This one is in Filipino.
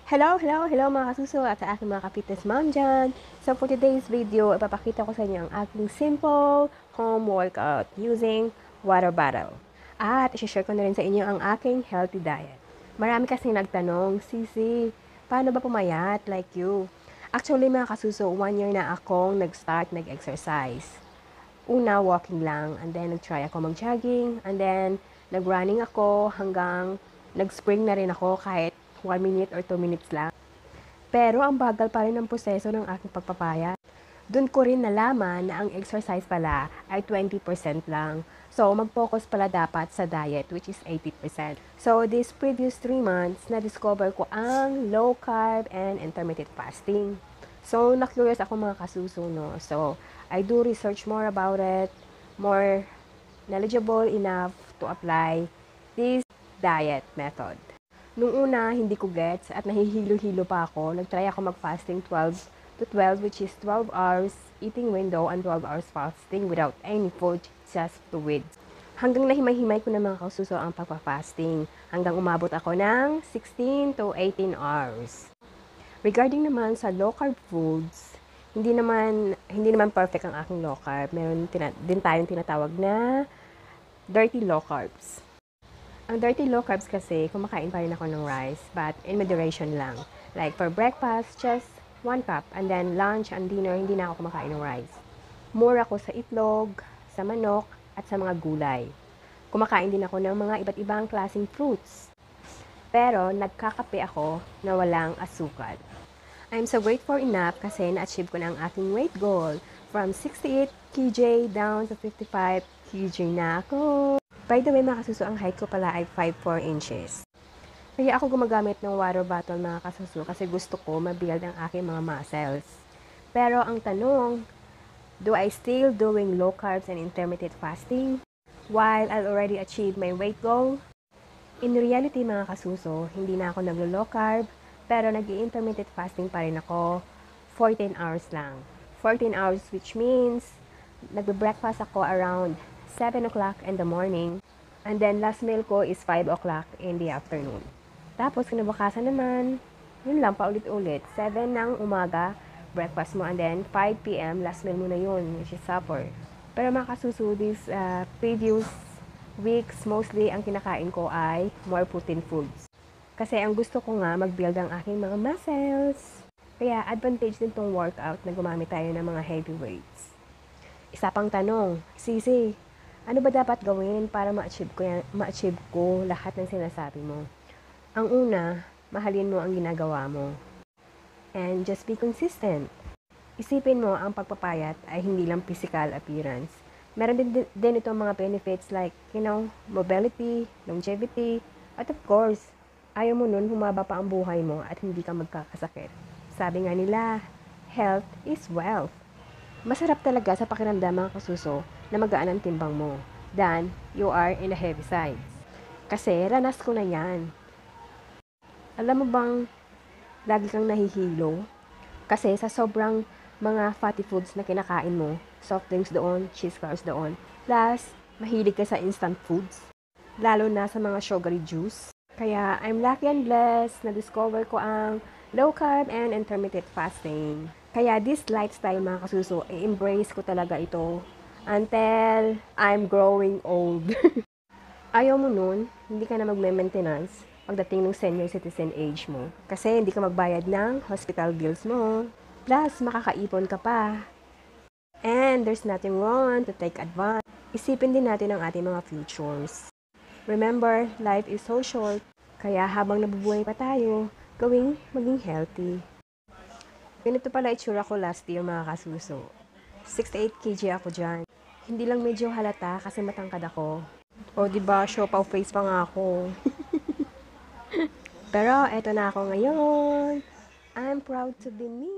Hello mga kasuso at sa aking mga ka-fitness mom dyan. So for today's video, ipapakita ko sa inyo ang aking simple home workout using water bottle. At isi-share ko na rin sa inyo ang aking healthy diet. Marami kasing nagtanong, Sisi, paano ba pumayat like you? Actually mga kasuso, 1 year na akong nag-exercise. Una, walking lang, and then nag-try ako mag-jogging, and then nag-running ako hanggang nag-spring na rin ako kahit 1 minute or 2 minutes lang. Pero ang bagal pa rin ng proseso ng aking pagpapayat. Doon ko rin nalaman na ang exercise pala ay 20% lang. So, mag-focus pala dapat sa diet, which is 80%. So, these previous 3 months, na-discover ko ang low carb and intermittent fasting. So, na-curious ako mga kasuso, no? So, I do research more about it, more knowledgeable enough to apply this diet method. Nung una, hindi ko gets at nahihilo-hilo pa ako. Nag-try ako mag-fasting 12 to 12, which is 12 hours eating window and 12 hours fasting without any food, just fluids. Hanggang nahimay-himay ko na mga kasuso ang pagpa-fasting. Hanggang umabot ako ng 16 to 18 hours. Regarding naman sa low carb foods, hindi naman perfect ang aking low carb. Meron din tayong tinatawag na dirty low carbs. Ang dirty low carbs kasi, kumakain pa rin ako ng rice, but in moderation lang. Like for breakfast, just 1 cup. And then lunch and dinner, hindi na ako kumakain ng rice. More ako sa itlog, sa manok, at sa mga gulay. Kumakain din ako ng mga iba't ibang klaseng fruits. Pero nagkakape ako na walang asukal. I'm so grateful enough kasi na-achieve ko na ang aking weight goal. From 68 kg down to 55 kg na ako. By the way, mga kasuso, ang height ko pala ay 5'4 inches. Kaya ako gumagamit ng water bottle, mga kasuso, kasi gusto ko ma-build ang aking mga muscles. Pero ang tanong, do I still doing low carbs and intermittent fasting while I already achieved my weight goal? In reality, mga kasuso, hindi na ako naglo-low carb, pero nag-intermittent fasting pa rin ako 14 hours lang. 14 hours which means nagbe-breakfast ako around 7 o'clock in the morning. And then, last meal ko is 5 o'clock in the afternoon. Tapos, kinabukasan naman, yun lang, paulit-ulit. 7 ng umaga, breakfast mo. And then, 5 p.m., last meal mo na yun, which is supper. Pero mga kasuso, these previous weeks, mostly, ang kinakain ko ay more protein foods. Kasi ang gusto ko nga, mag-build ang aking mga muscles. Kaya, advantage din tong workout na gumamit tayo ng mga heavy weights. Isa pang tanong, Sisi, ano ba dapat gawin para ma-achieve ko lahat ng sinasabi mo? Ang una, mahalin mo ang ginagawa mo. And just be consistent. Isipin mo ang pagpapayat ay hindi lang physical appearance. Meron din itong mga benefits like, mobility, longevity, at of course, ayaw mo nun humaba pa ang buhay mo at hindi ka magkakasakit. Sabi nga nila, health is wealth. Masarap talaga sa pakiramdam, mga kasuso, na magaan ang timbang mo than you are in the heavy sides. Kasi ranas ko na yan. Alam mo bang lagi kang nahihilo? Kasi sa sobrang mga fatty foods na kinakain mo, soft drinks doon, cheese carbs doon, plus mahilig ka sa instant foods, lalo na sa mga sugary juice. Kaya I'm lucky and blessed na discover ko ang low carb and intermittent fasting. Kaya this lifestyle, mga kasuso, i-embrace ko talaga ito until I'm growing old. Ayaw mo nun, hindi ka na magme-maintenance pagdating ng senior citizen age mo. Kasi hindi ka magbayad ng hospital bills mo. Plus, makakaipon ka pa. And there's nothing wrong to take advantage. Isipin din natin ang ating mga futures. Remember, life is so short. Kaya habang nabubuhay pa tayo, maging healthy. Ganito pala itsura ko last year, mga kasuso. 68 kg ako dyan. Hindi lang medyo halata kasi matangkad ako. O diba, show pa face pa nga ako. Pero eto na ako ngayon. I'm proud to be me.